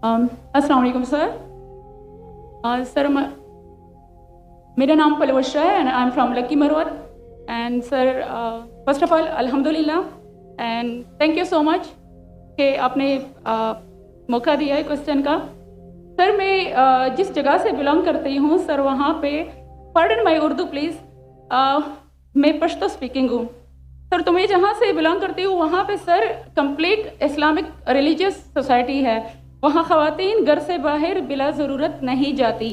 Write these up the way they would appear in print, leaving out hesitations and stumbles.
अस्सलाम वालेकुम sir. Sir मेरा नाम पलवशा है and I am from Lakki Marwat. And sir first of all अल्हम्दुलिल्लाह and thank you so much कि आपने मौका दिया है क्वेश्चन का। सर मैं जिस जगह से बिलोंग करती हूँ सर वहाँ पे, पार्डन माई उर्दू प्लीज़, मैं पश्तो स्पीकिंग हूँ सर। तो मैं जहाँ से बिलोंग करती हूँ वहाँ पे sir complete Islamic religious society है। वहाँ ख़वातीन घर से बाहर बिला ज़रूरत नहीं जाती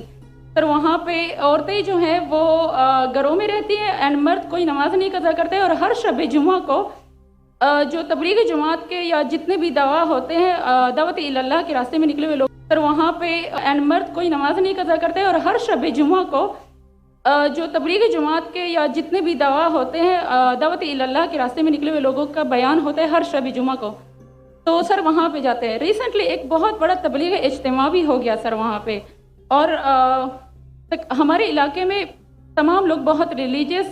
सर। वहाँ पे औरतें जो हैं वो घरों में रहती हैं एंड मर्द कोई नमाज नहीं कज़ा करते। और हर शब जुमा को जो तबलीगी जमात के या जितने भी दवा होते हैं दावत इल्लल्लाह के रास्ते में निकले हुए लोग सर वहाँ पे एंड मर्द कोई नमाज नहीं कज़ा करते। और हर शब जुमा को जो तबलीगी जमात के या जितने भी दवा होते हैं दावत इल्लल्लाह के रास्ते में निकले हुए लोगों का बयान होता है हर शब जुमा को, तो सर वहाँ पे जाते हैं। रिसेंटली एक बहुत बड़ा तबलीगी इज्तिमा भी हो गया सर वहाँ पे। और हमारे इलाके में तमाम लोग बहुत रिलीजियस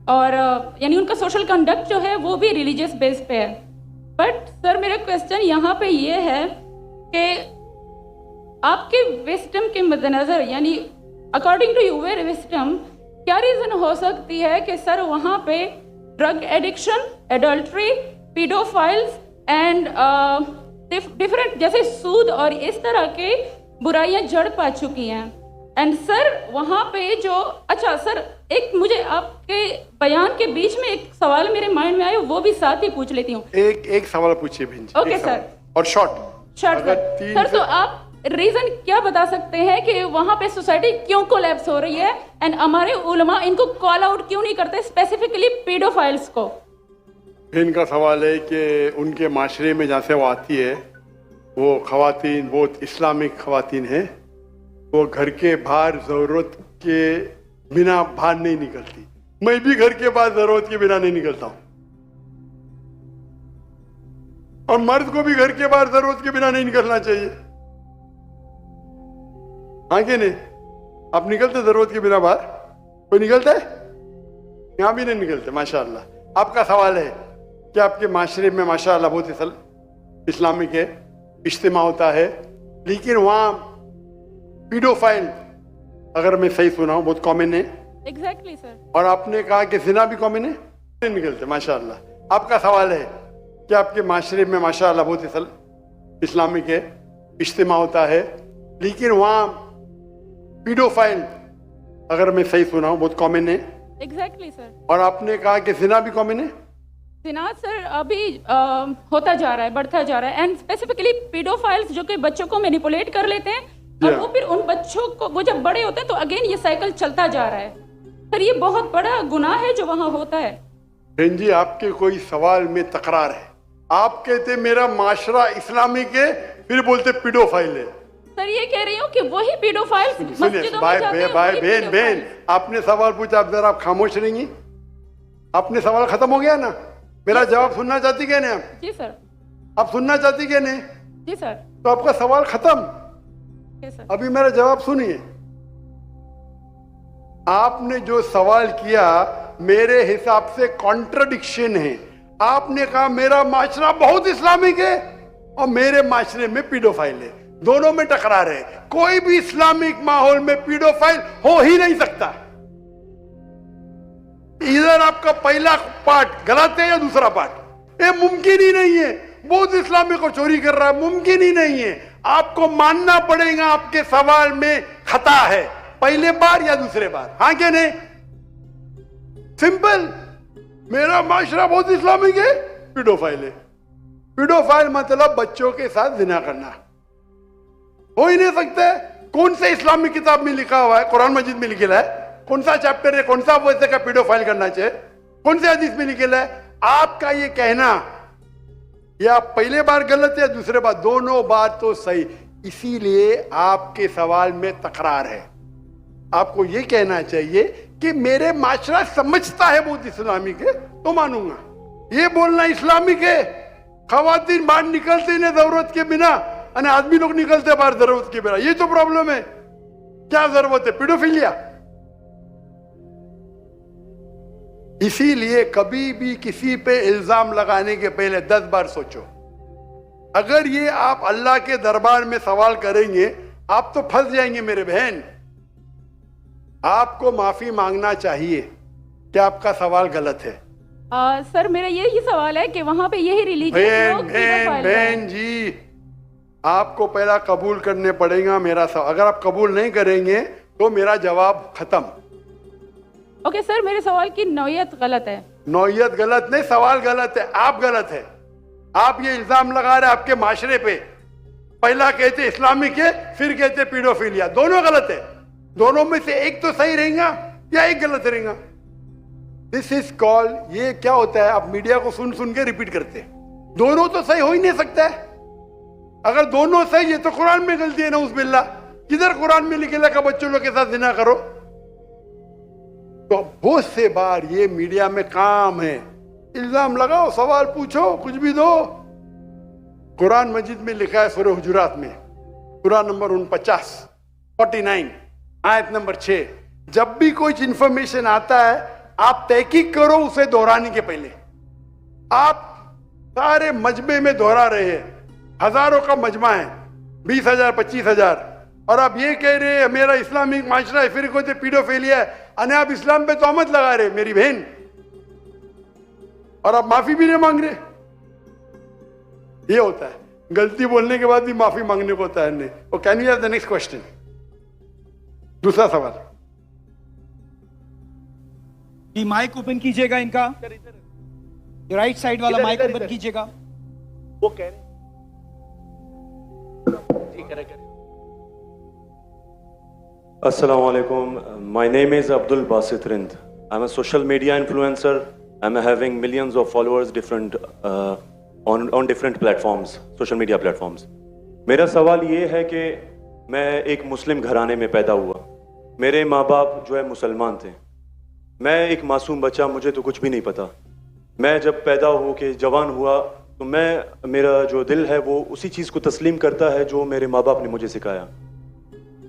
और यानी उनका सोशल कंडक्ट जो है वो भी रिलीजियस बेस पे है। बट सर मेरा क्वेश्चन यहाँ पे ये है कि आपके विस्डम के मद्देनज़र, यानी अकॉर्डिंग टू यूर विस्डम, क्या रीज़न हो सकती है कि सर वहाँ पे drug addiction, adultery, paedophiles and different जैसे सूद और इस तरह के बुराइयां जड़ पा चुकी हैं। एंड सर वहाँ पे जो अच्छा सर एक मुझे आपके बयान के बीच में एक सवाल मेरे माइंड में आया, वो भी साथ ही पूछ लेती हूँ। एक सवाल पूछिए बहन जी। Okay sir. और शॉर्ट सर तो आप रीजन क्या बता सकते हैं कि वहाँ पे सोसाइटी क्यों कोलैप्स हो रही है एंड हमारे उलमा इनको कॉल आउट क्यों नहीं करते, स्पेसिफिकली पीडोफाइल्स को? इनका सवाल है कि उनके माशरे में जहाँ से वो आती है वो खवातीन बहुत इस्लामिक खवातीन हैं, वो घर के बाहर ज़रूरत के बिना बाहर नहीं निकलती। मैं भी घर के बाहर ज़रूरत के बिना नहीं निकलता हूँ और मर्द को भी घर के बाहर ज़रूरत के बिना नहीं निकलना चाहिए। हाँ कि नहीं? आप निकलते ज़रूरत के बिना बाहर? कोई निकलता है? यहाँ भी नहीं निकलते माशाअल्लाह। आपका सवाल है कि आपके माशरे में माशाअल्लाह बहुत इस्लामिक है, इज्तिमा होता है, लेकिन वहाँ पीडोफाइल, अगर मैं सही सुना हूँ, बहुत कॉमन है। Exactly sir. और आपने कहा कि जिना भी कॉमन है, नहीं निकलते माशाअल्लाह। आपका सवाल है कि आपके माशरे में माशाअल्लाह बहुत इस्लामिक है, इज्तिमा होता है, लेकिन वहाँ पीडोफाइल, अगर मैं सही सुना हूँ, बहुत कॉमन है। Exactly sir. और आपने कहा कि जिना भी कॉमन है। जिना सर अभी होता जा रहा है, बढ़ता जा रहा है। एंड स्पेसिफिकली पीडोफाइल्स जो कि बच्चों को मैनिपुलेट कर लेते हैं और वो फिर उन बच्चों को, वो जब बड़े होते हैं तो अगेन ये साइकिल चलता जा रहा है सर। ये बहुत बड़ा गुनाह है जो वहाँ होता है। बहन जी आपके कोई सवाल में तकरार है। आप कहते मेरा माशरा इस्लामिक है, फिर बोलते पीडोफाइल है। सर ये कह रही हूँ कि वही पीडोफाइल्स मस्जिदों में जाते हैं। भाई बहन आपने सवाल पूछा, आप जरा आप खामोश रहेंगी? आपने सवाल खत्म हो गया ना? मेरा जवाब सुनना चाहती क्या नहीं आप? जी सर। आप सुनना चाहती क्या नहीं? जी सर। तो आपका सवाल खत्म। सर अभी मेरा जवाब सुनिए। आपने जो सवाल किया मेरे हिसाब से कॉन्ट्रडिक्शन है। आपने कहा मेरा माशरा बहुत इस्लामिक है और मेरे माशरे में पीडोफाइल है, दोनों में टकरार है। कोई भी इस्लामिक माहौल में पीडोफाइल हो ही नहीं सकता। इधर आपका पहला पार्ट गलत है या दूसरा पार्ट, ये मुमकिन ही नहीं है। बहुत इस्लामिक को चोरी कर रहा है, मुमकिन ही नहीं है। आपको मानना पड़ेगा आपके सवाल में खता है, पहले बार या दूसरे बार। हाँ क्या नहीं? सिंपल। मेरा माशरा बहुत इस्लामिक है, पीडोफाइल है। पीडोफाइल मतलब बच्चों के साथ जिना करना। हो ही नहीं सकता। कौन से इस्लामिक किताब में लिखा हुआ है? कुरान मजीद में लिखा है? कौन सा चैप्टर है, कौन सा वैसे का पीडोफाइल करना चाहिए? कौन से हदीस में लिखा है? आपका ये कहना या पहले बार गलत है, दूसरे बार, दोनों बार तो सही। इसीलिए आपके सवाल में तकरार है। आपको ये कहना चाहिए कि मेरे माशरा समझता है बहुत इस्लामिक है तो मानूंगा। ये बोलना इस्लामिक है, खवातीन बाहर निकलते नहीं जरूरत के बिना, और आदमी लोग निकलते बाहर जरूरत के बिना, ये तो प्रॉब्लम है। क्या जरूरत है? पीडोफिलिया। इसीलिए कभी भी किसी पे इल्जाम लगाने के पहले 10 बार सोचो। अगर ये आप अल्लाह के दरबार में सवाल करेंगे आप तो फंस जाएंगे मेरे बहन। आपको माफी मांगना चाहिए कि आपका सवाल गलत है। सर मेरा यही सवाल है कि वहां पे यही रिलीजियस लोग बहन जी, आपको पहला कबूल करने पड़ेगा मेरा सवाल। अगर आप कबूल नहीं करेंगे तो मेरा जवाब खत्म। ओके सर, मेरे सवाल की नौयत गलत है। नौयत गलत नहीं, सवाल गलत है, आप गलत है। आप ये इल्जाम लगा रहे आपके माशरे पे। पहला कहते इस्लामिक है, फिर कहते पीडोफिलिया। दोनों गलत है। दोनों में से एक तो सही रहेगा या एक गलत रहेगा। दिस इज कॉल, ये क्या होता है, आप मीडिया को सुन सुन के रिपीट करते हैं। दोनों तो सही हो ही नहीं सकता है। अगर दोनों सही है तो कुरान में गलती है ना, उस बिल्ला। किधर कुरान में लिखेला का बच्चों लोग के साथ जिना करो? तो बहुत से बार ये मीडिया में काम है, इल्जाम लगाओ, सवाल पूछो, कुछ भी दो। कुरान मजीद में लिखा है सूरह हुजुरात में, सूरह नंबर 49 आयत नंबर 6, जब भी कोई इंफॉर्मेशन आता है आप तहकीक करो उसे दोहराने के पहले। आप सारे मजमे में दोहरा रहे हैं, हजारों का मजमा है, 20,000 25,000, और आप ये कह रहे हैं मेरा इस्लामिक माशरा है, फिर कोई पीडोफिलिया है, अने आप इस्लाम पे तोहमत लगा रहे मेरी बहन, और आप माफी भी नहीं मांग रहे। ये होता है, गलती बोलने के बाद भी माफी मांगने को होता है नहीं। और can you have the next question? दूसरा सवाल। ये माइक ओपन कीजिएगा, इनका राइट साइड वाला माइक ओपन कीजिएगा। वो कह रहे Assalamu alaikum. My name is Abdul Basit Rind. I'm a social media influencer. I'm having millions of followers on different platforms, social media platforms. मेरा सवाल ये है कि मैं एक मुस्लिम घराने में पैदा हुआ। मेरे माँ बाप जो है मुसलमान थे। मैं एक मासूम बच्चा, मुझे तो कुछ भी नहीं पता। मैं जब पैदा हो के जवान हुआ तो मेरा जो दिल है वो उसी चीज़ को तस्लीम करता है जो मेरे माँ बाप ने मुझे सिखाया।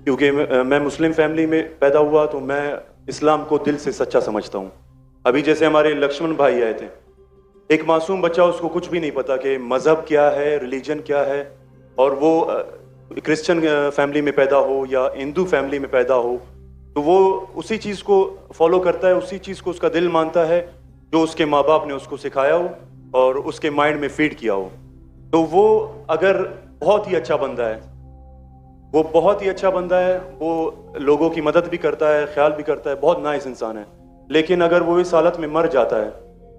क्योंकि मैं मुस्लिम फैमिली में पैदा हुआ तो मैं इस्लाम को दिल से सच्चा समझता हूँ। अभी जैसे हमारे लक्ष्मण भाई आए थे, एक मासूम बच्चा, उसको कुछ भी नहीं पता कि मज़हब क्या है, रिलीजन क्या है, और वो क्रिश्चियन फैमिली में पैदा हो या हिंदू फैमिली में पैदा हो तो वो उसी चीज़ को फॉलो करता है, उसी चीज़ को उसका दिल मानता है जो उसके माँ बाप ने उसको सिखाया हो और उसके माइंड में फीड किया हो। तो वो अगर बहुत ही अच्छा बंदा है, वो बहुत ही अच्छा बंदा है, वो लोगों की मदद भी करता है, ख्याल भी करता है, बहुत नाइस इंसान है। लेकिन अगर वो इस हालत में मर जाता है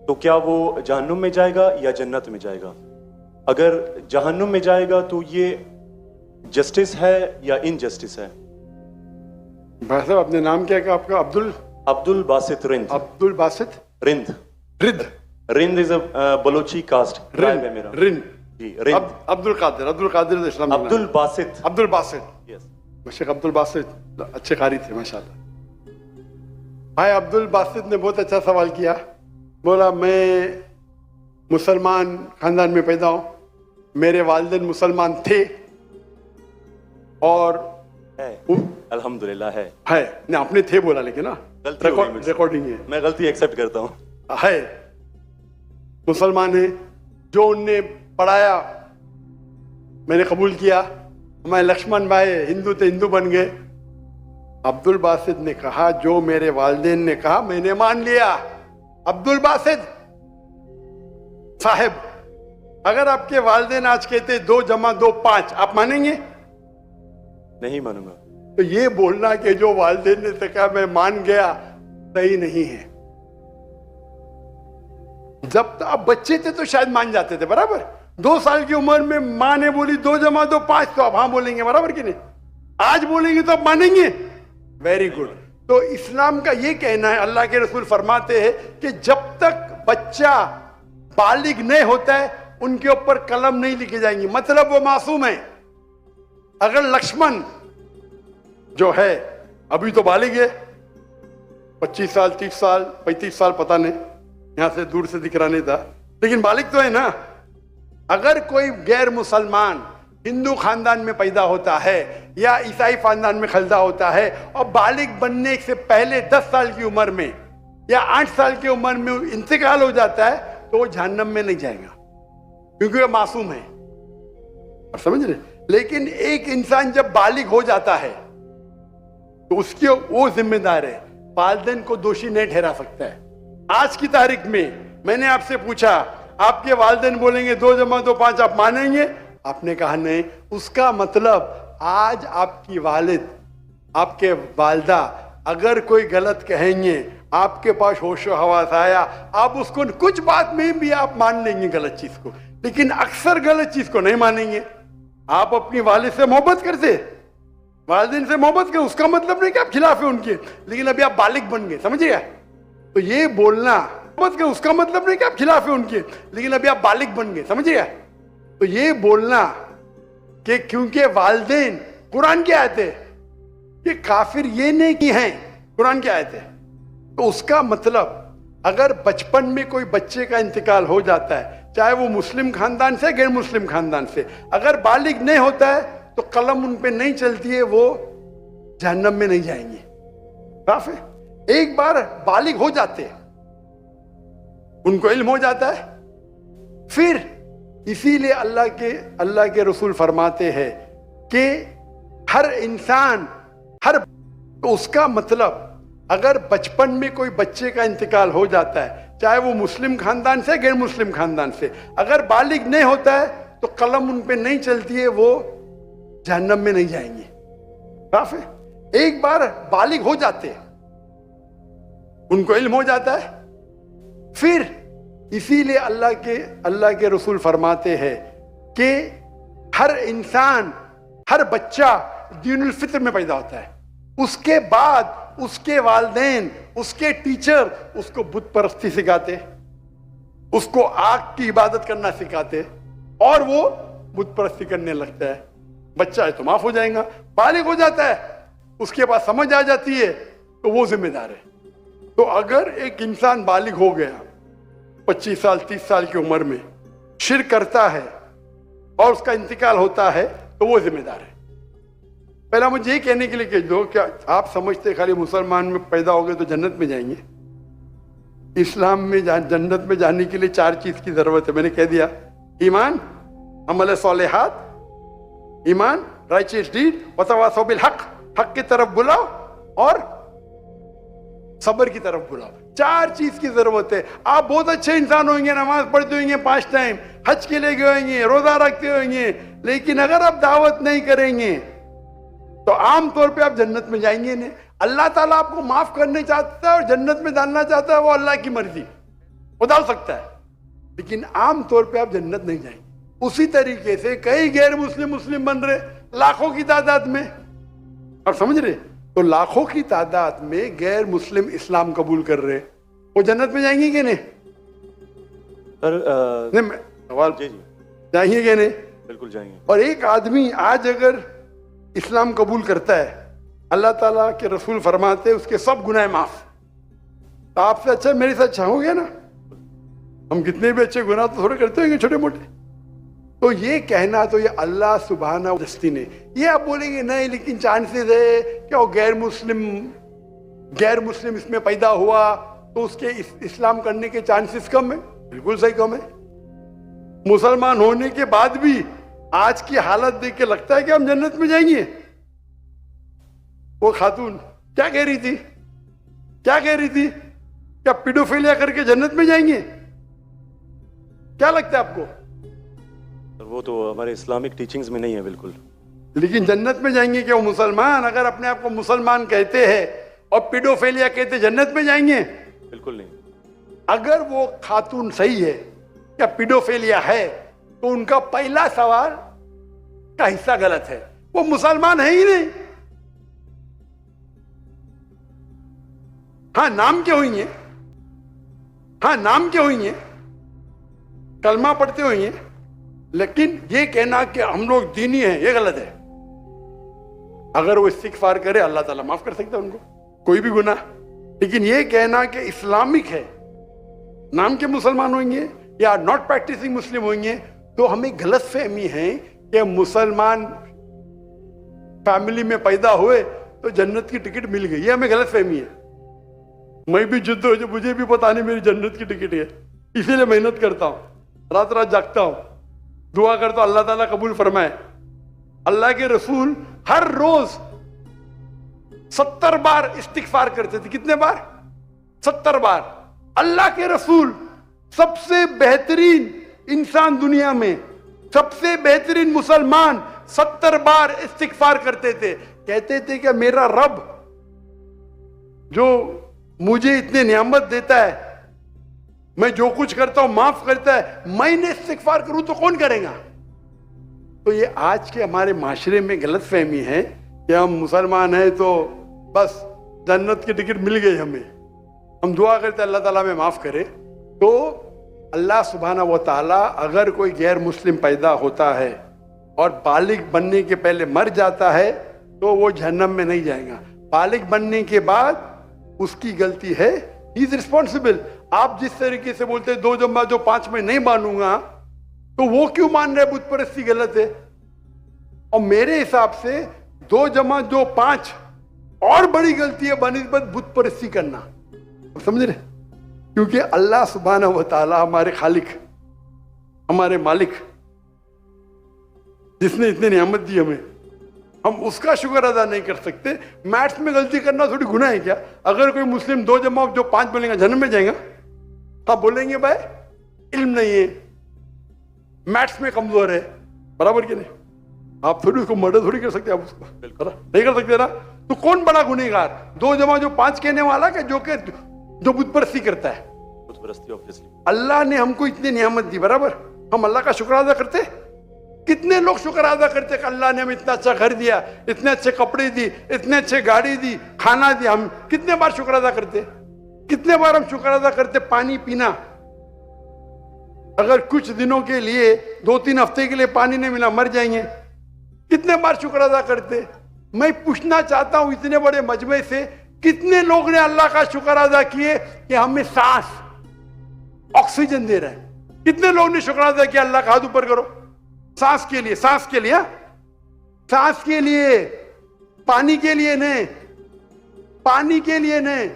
तो क्या वो जहन्नुम में जाएगा या जन्नत में जाएगा? अगर जहन्नुम में जाएगा तो ये जस्टिस है या इनजस्टिस है? भाई साहब, अपने नाम क्या है आपका? Abdul Basit Rind. Abdul Basit Rind. Rind is a Balochi caste tribe है मेरा। रिंद जी, रिंद। अब्दुल कादिर इस्लाम। अब्दुल बासित। यस, शेख अब्दुल बासित अच्छे कारी थे माशाल्लाह। भाई अब्दुल बासित ने बहुत अच्छा सवाल किया। बोला मैं मुसलमान खानदान में पैदा हूं, मेरे वालिदैन मुसलमान थे और अल्हम्दुलिल्लाह है नहीं, आपने थे बोला लेकिन ना रिकॉर्डिंग है, मैं गलती एक्सेप्ट करता हूँ। है मुसलमान है, जो उनने पढ़ाया मैंने कबूल किया। हमारे लक्ष्मण भाई हिंदू थे, हिंदू बन गए। अब्दुल बासित ने कहा जो मेरे वालिदैन ने कहा मैंने मान लिया। अब्दुल बासित साहब, अगर आपके वालिदैन आज कहते 2 + 2 5, आप मानेंगे? नहीं मानूंगा। तो ये बोलना कि जो वालिदैन ने कहा मैं मान गया, सही नहीं है। जब आप बच्चे थे तो शायद मान जाते थे, बराबर। 2 साल की उम्र में माँ ने बोली 2 + 2 5, तो आप हाँ बोलेंगे, बराबर कि नहीं? आज बोलेंगे तो आप मानेंगे। Very good. तो इस्लाम का ये कहना है, अल्लाह के रसूल फरमाते हैं कि जब तक बच्चा बालिग नहीं होता है उनके ऊपर कलम नहीं लिखी जाएंगी, मतलब वो मासूम है। अगर लक्ष्मण जो है अभी तो बालिग है, 25 साल 30 साल 35 साल पता नहीं, यहां से दूर से दिख रहा नहीं था, लेकिन बालिग तो है ना। अगर कोई गैर मुसलमान हिंदू खानदान में पैदा होता है या ईसाई खानदान में खलदा होता है और बालिग बनने से पहले 10 साल की उम्र में या 8 साल की उम्र में इंतकाल हो जाता है तो वो जहन्नम में नहीं जाएगा, क्योंकि वो मासूम है। आप समझ रहे? लेकिन एक इंसान जब बालिग हो जाता है तो उसके वो जिम्मेदार है, वालिदैन को दोषी नहीं ठहरा सकता है। आज की तारीख में मैंने आपसे पूछा, आपके वालिदैन बोलेंगे 2 + 2 5, आप मानेंगे? आपने कहा नहीं। उसका मतलब आज आपकी वालिद, आपके वालदा अगर कोई गलत कहेंगे, आपके पास होशो हवास आया, आप उसको कुछ बात में भी आप मान लेंगे गलत चीज को, लेकिन अक्सर गलत चीज को नहीं मानेंगे। आप अपनी वालिद से मोहब्बत करते, वालिदैन से मोहब्बत कर, उसका मतलब नहीं कि आप खिलाफ है उनके, लेकिन अभी आप बालिग बन गए, समझिए? तो ये बोलना मोहब्बत कर, उसका मतलब नहीं कि आप खिलाफ है उनके, लेकिन अभी आप बालिग बन गए, समझिए? तो ये बोलना कि क्योंकि वालिदैन, कुरान की आयत है कि काफिर ये नहीं की हैं, कुरान की आयत है, तो उसका मतलब अगर बचपन में कोई बच्चे का इंतकाल हो जाता है, चाहे वो मुस्लिम खानदान से गैर मुस्लिम खानदान से, अगर बालिग नहीं होता है तो कलम उन पे नहीं चलती है, वो जहन्नम में नहीं जाएंगे। साफ है? एक बार बालिग हो जाते हैं, उनको इल्म हो जाता है, फिर इसीलिए अल्लाह के रसूल फरमाते हैं कि हर इंसान, तो उसका मतलब अगर बचपन में कोई बच्चे का इंतकाल हो जाता है, चाहे वो मुस्लिम खानदान से गैर मुस्लिम खानदान से, अगर बालिग नहीं होता है तो कलम उन पे नहीं चलती है, वो जहन्नम में नहीं जाएंगे। साफ है? एक बार बालिग हो जाते हैं, उनको इल्म हो जाता है, फिर इसीलिए अल्लाह के रसूल फरमाते हैं कि हर इंसान, हर बच्चा दीनुल फित्र में पैदा होता है, उसके बाद उसके वालिदैन, उसके टीचर उसको बुत परस्ती सिखाते, उसको आग की इबादत करना सिखाते, और वो बुत परस्ती करने लगता है। बच्चा है तो माफ हो जाएगा, बालिग हो जाता है, उसके पास समझ आ जाती है, तो वो जिम्मेदार है। तो अगर एक इंसान बालिग हो गया 25 साल 30 साल की उम्र में, शिर्क करता है और उसका इंतकाल होता है, तो वो जिम्मेदार है। पहला मुझे ये कहने के लिए कह दो, क्या आप समझते खाली मुसलमान में पैदा हो गए तो जन्नत में जाएंगे? इस्लाम में जन्नत में जाने के लिए 4 चीज की जरूरत है। मैंने कह दिया, ईमान, अमल सालिहात, ईमान, राइचियस डीड, व तवासौ बिल हक, हक की तरफ बुलाओ और सब्र की तरफ बुलाओ। 4 चीज की जरूरत है। आप बहुत अच्छे इंसान होंगे, नमाज पढ़ते होंगे 5 टाइम, हज के लिए गए होंगे, रोजा रखते होंगे, लेकिन अगर आप दावत नहीं करेंगे तो आमतौर पे आप जन्नत में जाएंगे नहीं। अल्लाह ताला आपको माफ करने चाहता है और जन्नत में डालना चाहता है, वो अल्लाह की मर्जी, वो डाल सकता है, लेकिन आमतौर पे आप जन्नत नहीं जाएंगे। उसी तरीके से कई गैर मुस्लिम बन रहे लाखों की तादाद में, आप समझ रहे? तो लाखों की तादाद में गैर मुस्लिम इस्लाम कबूल कर रहे, वो जन्नत में जाएंगे कि नहीं? सर नहीं, सवाल जी जाएंगे कि नहीं? बिल्कुल जाएंगे। और एक आदमी आज अगर इस्लाम कबूल करता है, अल्लाह ताला के रसूल फरमाते हैं उसके सब गुनाह माफ। तो आपसे अच्छा मेरे से अच्छा हो गया ना? हम कितने भी अच्छे गुनाह तो थोड़े करते होंगे, छोटे मोटे। तो ये कहना तो ये अल्लाह सुभाना दस्ती ने, ये आप बोलेंगे नहीं लेकिन चांसेस है कि वो गैर मुस्लिम इसमें पैदा हुआ तो उसके इस्लाम करने के चांसेस कम है। बिल्कुल सही कम है। मुसलमान होने के बाद भी आज की हालत देख के लगता है कि हम जन्नत में जाएंगे। वो खातून क्या कह रही थी? क्या पीडोफिलिया करके जन्नत में जाएंगे? क्या लगता है आपको? वो तो हमारे इस्लामिक टीचिंग्स में नहीं है बिल्कुल। लेकिन जन्नत में जाएंगे क्या वो मुसलमान? अगर अपने आप को मुसलमान कहते हैं और पीडोफिलिया कहते, जन्नत में जाएंगे? बिल्कुल नहीं। अगर वो खातून सही है या पीडोफिलिया है तो उनका पहला सवाल का हिस्सा गलत है, वो मुसलमान है ही नहीं। हाँ नाम के होंगे, कलमा पढ़ते होंगे, लेकिन ये कहना कि हम लोग दीनी हैं, ये गलत है। अगर वो इस्तिगफार करे अल्लाह ताला माफ कर सकता है उनको, कोई भी गुनाह। लेकिन ये कहना कि इस्लामिक है, नाम के मुसलमान होंगे या नॉट प्रैक्टिसिंग मुस्लिम होंगे, तो हमें गलत फहमी है कि मुसलमान फैमिली में पैदा हुए तो जन्नत की टिकट मिल गई, ये हमें गलत फहमी है। मैं भी जिद्द हो, मुझे भी पता नहीं मेरी जन्नत की टिकट है, इसीलिए मेहनत करता हूँ, रात रात जागता हूँ, दुआ कर तो अल्लाह ताला कबूल फरमाए। अल्लाह के रसूल हर रोज 70 बार इस्तिगफार करते थे। कितने बार? 70 बार। अल्लाह के रसूल सबसे बेहतरीन इंसान दुनिया में, सबसे बेहतरीन मुसलमान 70 बार इस्तिगफार करते थे। कहते थे कि मेरा रब जो मुझे इतने नियामत देता है, मैं जो कुछ करता हूं माफ करता है, मैं इन्हें इस्तिगफार करूं तो कौन करेगा? तो ये आज के हमारे माशरे में गलत फहमी है कि हम मुसलमान हैं तो बस जन्नत की टिकट मिल गई हमें। हम दुआ करते अल्लाह ताला में माफ करे। तो अल्लाह सुब्हाना व तआला अगर कोई गैर मुस्लिम पैदा होता है और बालिग बनने के पहले मर जाता है तो वो जहन्नम में नहीं जाएगा। बालिग बनने के बाद उसकी गलती है, ही इज रिस्पॉन्सिबल। आप जिस तरीके से बोलते हैं 2 जमा जो 5 में नहीं मानूंगा, तो वो क्यों मान रहे बुत परस्ती गलत है? और मेरे हिसाब से 2 जमा जो 5 और बड़ी गलती है बनिस्बत बुत परस्ती करना। समझ रहे? क्योंकि अल्लाह सुब्हाना व तआला हमारे खालिक, हमारे मालिक, जिसने इतने नियामत दी हमें, हम उसका शुक्र अदा नहीं कर सकते। मैथ्स में गलती करना थोड़ी गुनाह है क्या? अगर कोई मुस्लिम 2 जमा जो 5 बोलेंगे जन्नत में जाएगा, आप बोलेंगे भाई इल्म नहीं है, मैथ्स में कमजोर है, बराबर के नहीं? आप थोड़ी उसको मर्डर थोड़ी कर सकते, आप उसको नहीं कर सकते ना। तो कौन बड़ा गुनहगार? 2 जमा जो 5 कहने वाला कि जो बुत परस्ती करता है? बुत परस्ती ऑब्वियसली। अल्लाह ने हमको इतनी नियामत दी, बराबर, हम अल्लाह का शुक्र अदा करते? कितने लोग शुक्र अदा करते कि अल्लाह ने हमें इतना अच्छा घर दिया, इतने अच्छे कपड़े दी, इतने अच्छे गाड़ी दी, खाना दिया? हम कितने बार शुक्र अदा करते? कितने बार हम शुक्र अदा करते? पानी पीना, अगर कुछ दिनों के लिए 2-3 हफ्ते के लिए पानी नहीं मिला मर जाएंगे, कितने बार शुक्र अदा करते? मैं पूछना चाहता हूं इतने बड़े मजमे से कितने लोग ने अल्लाह का शुक्र अदा किए कि हमें सांस, ऑक्सीजन दे रहा है? कितने लोग ने शुक्र अदा किया? अल्लाह का हाथ ऊपर करो। सांस के लिए, सांस के लिए, सांस के लिए, पानी के लिए नहीं, पानी के लिए नहीं।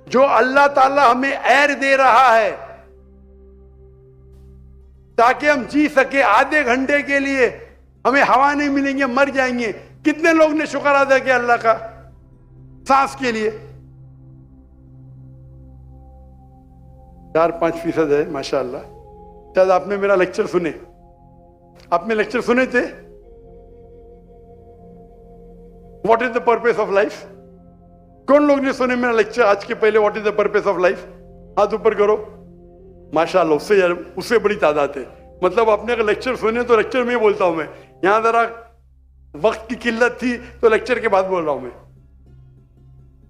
जो अल्लाह ताला हमें एयर दे रहा है ताकि हम जी सके, आधे घंटे के लिए हमें हवा नहीं मिलेंगे मर जाएंगे, कितने लोग ने शुक्र अदा किया अल्लाह का सांस के लिए? 4-5% है माशाअल्लाह। शायद आपने मेरा लेक्चर सुने, आपने लेक्चर सुने थे what is the purpose of life? कौन लोग ने सुने मेरा लेक्चर आज के पहले? What is the purpose of life? हाथ ऊपर करो। माशाअल्लाह, उससे बड़ी तादाद है। मतलब आपने अगर लेक्चर सुने तो लेक्चर में बोलता हूं मैं, यहां जरा वक्त की किल्लत थी तो लेक्चर के बाद बोल रहा हूं मैं।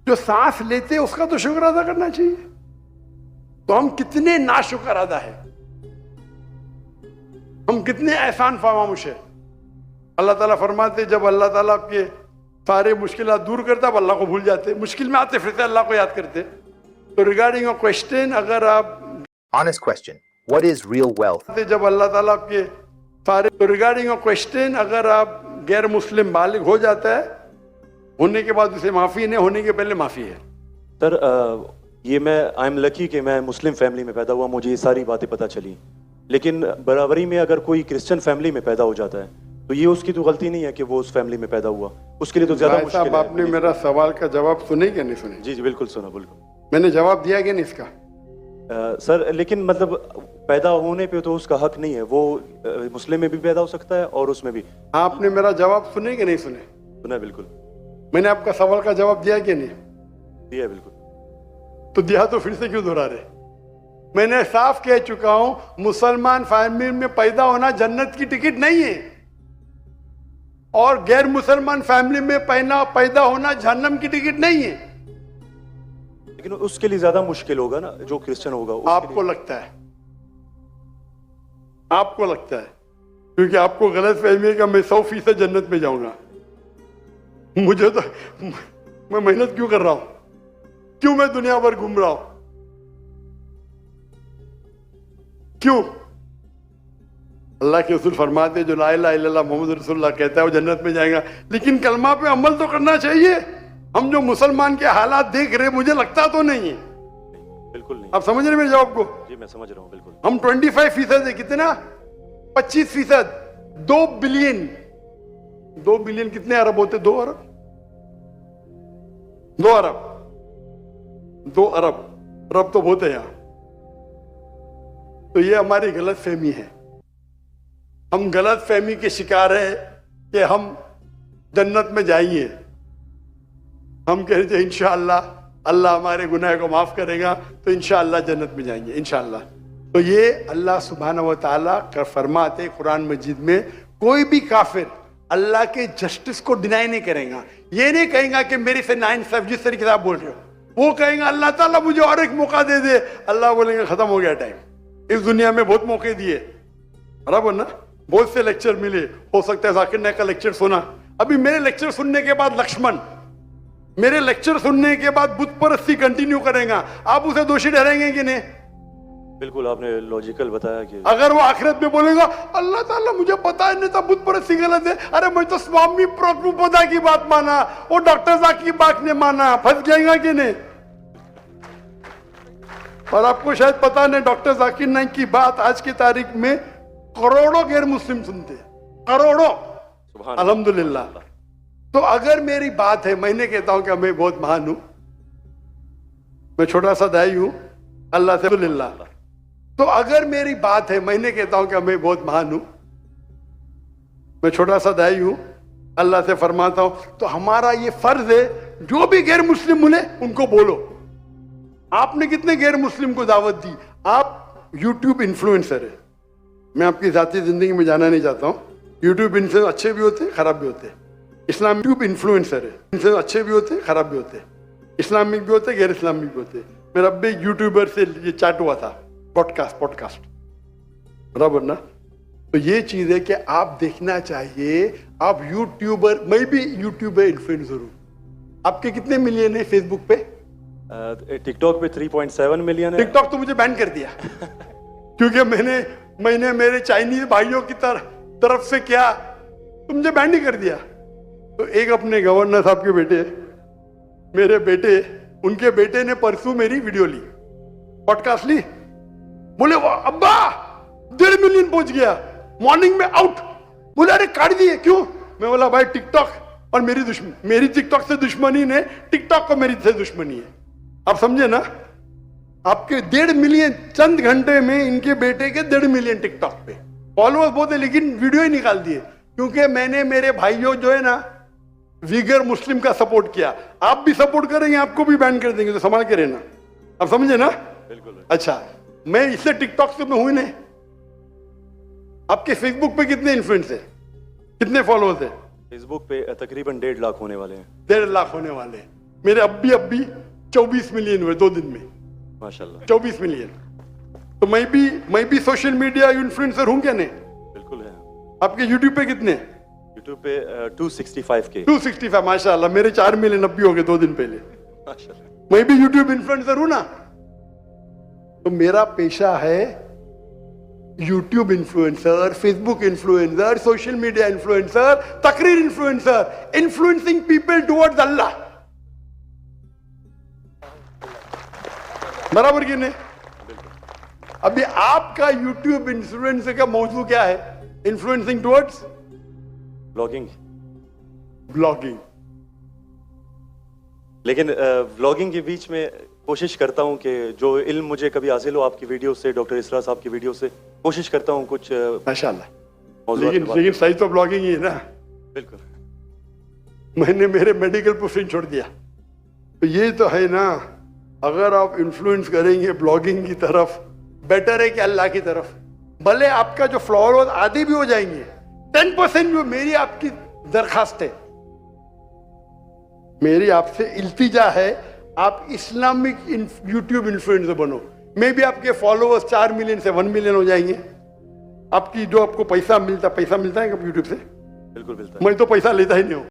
जो सांस लेते उसका तो शुक्र अदा करना चाहिए। तो हम कितने नाशुक्र अदा है, हम कितने एहसान फरामोश है। अल्लाह ताला फरमाते जब अल्लाह ताला आपके सारे मुश्किलात दूर करता है, अल्लाह को भूल जाते, मुश्किल में आते फिर से अल्लाह को याद करते। तो रिगार्डिंग अ क्वेश्चन, अगर आप Honest question. What is real wealth? जब अल्लाह ताला आपके सारे, तो रिगार्डिंग अ क्वेश्चन, अगर आप गैर मुस्लिम बालिग हो जाता है, होने के बाद उसे माफी नहीं, होने के पहले माफी है। सर ये मैं आई एम लकी कि मैं मुस्लिम फैमिली में पैदा हुआ, मुझे ये सारी बातें पता चली। लेकिन बराबरी में अगर कोई क्रिश्चियन फैमिली में पैदा हो जाता है तो ये उसकी तो गलती नहीं है कि वो उस फैमिली में पैदा हुआ, उसके लिए तो ज्यादा मुश्किल है। आपने मेरा सवाल का जवाब सुने क्या नहीं सुने? जी जी बिल्कुल सुना, बिल्कुल मैंने जवाब दिया क्या नहीं इसका? सर लेकिन मतलब पैदा होने पे तो उसका हक नहीं है, वो मुस्लिम में भी पैदा हो सकता है और उसमें भी। आपने मेरा जवाब सुने कि नहीं सुने? सुना बिल्कुल। मैंने आपका सवाल का जवाब दिया कि नहीं दिया? बिल्कुल। तो दिया तो फिर से क्यों दोहरा रहे? मैंने साफ कह चुका हूं, मुसलमान फैमिली में पैदा होना जन्नत की टिकट नहीं है, और गैर मुसलमान फैमिली में पैदा होना जहन्नम की टिकट नहीं है। लेकिन उसके लिए ज्यादा मुश्किल होगा ना जो क्रिश्चियन होगा। आपको लगता है, आपको लगता है, क्योंकि आपको गलत फहमी है कि मैं 100% जन्नत में जाऊंगा। मुझे तो, मैं मेहनत क्यों कर रहा हूं, क्यों मैं दुनिया भर घूम रहा हूं, क्यों? अल्लाह के रसूल फरमाते जो ला इलाहा इल्लल्लाह मोहम्मद रसूलुल्लाह कहता है वो जन्नत में जाएगा। लेकिन कलमा पे अमल तो करना चाहिए। हम जो मुसलमान के हालात देख रहे, मुझे लगता तो नहीं है। बिल्कुल नहीं। आप समझ रहे मेरे जवाब को? जी मैं समझ रहा हूँ बिल्कुल। हम 25% है, कितना 25%, 2 बिलियन। 2 बिलियन कितने अरब होते? 2 अरब, 2 अरब, 2 अरब। अरब तो बहुत है यहां। तो ये हमारी गलत फहमी है। हम गलत फहमी के शिकार है कि हम जन्नत में जाएंगे। हम कह रहे थे इंशाअल्लाह अल्लाह हमारे गुनाह को माफ करेगा तो इंशाअल्लाह जन्नत में जाएंगे इंशाअल्लाह। तो ये अल्लाह सुब्हानहू व तआला का फरमाते कुरान मजीद में, कोई भी काफिर अल्लाह के जस्टिस को डिनाई नहीं करेगा। ये नहीं कहेगा कि मेरे से नाइंसाफ, जिस तरीके से आप बोल रहे हो, वो कहेगा अल्लाह ताला मुझे और एक मौका दे दे। अल्लाह बोलेंगे खत्म हो गया टाइम, इस दुनिया में बहुत मौके दिए, बराबर ना, बहुत से लेक्चर मिले। हो सकता है जाकिर नायक का लेक्चर सुना। अभी मेरे लेक्चर सुनने के बाद लक्ष्मण मेरे लेक्चर सुनने के बाद बुत परस्ती कंटिन्यू करेगा, आप उसे दोषी ठहरेंगे कि नहीं? बिल्कुल, आपने लॉजिकल बताया कि अगर वो आखिरत में बोलेगा अल्लाह ताला मुझे पता ही नहीं था बुत परस्ती गलत है, अरे मैं तो स्वामी प्रभुपदा की बात माना, वो डॉक्टर साहब की बात नहीं माना, फंस जाएगा कि नहीं? और आपको शायद पता नहीं, डॉक्टर जाकिर नाइक की बात आज की तारीख में करोड़ों गैर मुस्लिम सुनते हैं, करोड़ों, सुभान अल्हम्दुलिल्लाह। तो अगर मेरी बात है, मैंने कहता हूं कि मैं बहुत महान हूं, मैं छोटा सा दाई हूं अल्लाह से, अल्हम्दुलिल्लाह। तो अगर मेरी बात है, मैंने कहता हूं कि मैं बहुत महान हूं, मैं छोटा सा दाई हूं अल्लाह से फरमाता हूं, तो हमारा ये फर्ज है जो भी गैर मुस्लिम मिले उनको बोलो। आपने कितने गैर मुस्लिम को दावत दी? आप यूट्यूब इन्फ्लुएंसर है, मैं आपकी जाती जिंदगी में जाना नहीं चाहता हूं। यूट्यूब इन्फ्लुएंसर अच्छे भी होते हैं, खराब भी होते हैं। इस्लामिक यूट्यूब इन्फ्लुएंसर है, इनसे अच्छे भी होते हैं, खराब भी होते हैं, इस्लामिक भी होते हैं, गैर इस्लामिक भी होते हैं। मेरा अब भी यूट्यूबर से ये चैट हुआ था, पॉडकास्ट, बराबर ना। तो ये चीज है कि आप देखना चाहिए, आप यूट्यूबर, मैं भी यूट्यूबर इन्फ्लुएंसर हूं। आपके कितने मिलियन है फेसबुक पे? टिकटॉक पे 3.7 मिलियन है। टिकटॉक तो मुझे बैन कर दिया क्योंकि मैंने मेरे चाइनीज भाइयों की तरफ से क्या, तो मुझे बैन नहीं कर दिया। तो एक अपने गवर्नर साहब के बेटे, मेरे बेटे, उनके बेटे ने परसों मेरी वीडियो ली, पॉडकास्ट ली, बोले वाह अब्बा 1.5 मिलियन पहुंच गया, मॉर्निंग में आउट। बोले अरे काट दिए क्यों? मैं बोला भाई टिकटॉक और मेरी टिकटॉक से दुश्मनी ने, टिकटॉक को मेरी से दुश्मनी है। आप समझे ना? आपके 1.5 मिलियन चंद घंटे में, इनके बेटे के 1.5 मिलियन टिकटॉक पे फॉलोअर्स बहुत है, लेकिन वीडियो ही निकाल दिए क्योंकि मैंने मेरे भाइयों जो है ना विगर मुस्लिम का सपोर्ट किया। आप भी सपोर्ट करेंगे, आपको भी बैन कर देंगे, तो संभाल के रहना। आप समझे ना? बिल्कुल। अच्छा, मैं इससे टिकटॉक से मैं हुई नहीं। आपके फेसबुक पे कितने इन्फ्लुएंस है, कितने फॉलोअर्स है? फेसबुक पे तकरीबन 1.5 लाख होने वाले हैं। 1.5 लाख होने वाले हैं। मेरे अब भी 24 मिलियन हुए 2 दिन में, माशाल्लाह। 24 मिलियन। तो मैं भी सोशल मीडिया इन्फ्लुएंसर हूं क्या? नहीं, बिल्कुल है। आपके यूट्यूब पे कितने? यूट्यूब पे 265K। 265, माशाल्लाह। मेरे 4 मिलियन अब भी हो गए 2 दिन पहले। माशाल्लाह। मैं भी यूट्यूब इन्फ्लुएंसर हूं ना। तो मेरा पेशा है YouTube influencer, Facebook influencer, social media influencer, तकरीर इन्फ्लुएंसर, इन्फ्लुएंसिंग पीपल टुवर्ड्स अल्लाह। बराबर कि नहीं? अभी आपका यूट्यूब इन्फ्लुएंसर का मौजू क्या है? Influencing towards blogging. लेकिन व्लॉगिंग के बीच में कोशिश करता हूं कि जो इल्म मुझे कभी हासिल हो आपकी वीडियो से, डॉक्टर इसरा साहब की वीडियो से, कोशिश करता हूं कुछ माशाल्लाह। लेकिन सही तो ब्लॉगिंग ही है ना। बिल्कुल। मैंने मेरे मेडिकल प्रोफेशन छोड़ दिया, तो ये तो है ना। अगर आप इन्फ्लुएंस करेंगे ब्लॉगिंग की तरफ, बेटर है कि अल्लाह की तरफ। भले आपका जो फॉलोअर्स आधे भी हो जाएंगे, 10% जो मेरी आपकी दरखास्त है, मेरी आपसे इल्तिजा है, आप इस्लामिक यूट्यूब इन्फ्लुएंसर बनो। मे भी आपके फॉलोअर्स 4 मिलियन से 1 मिलियन हो जाएंगे। आपकी जो आपको पैसा मिलता है कब यूट्यूब से? बिल्कुल मिलता है। मैं तो पैसा लेता ही नहीं हूं।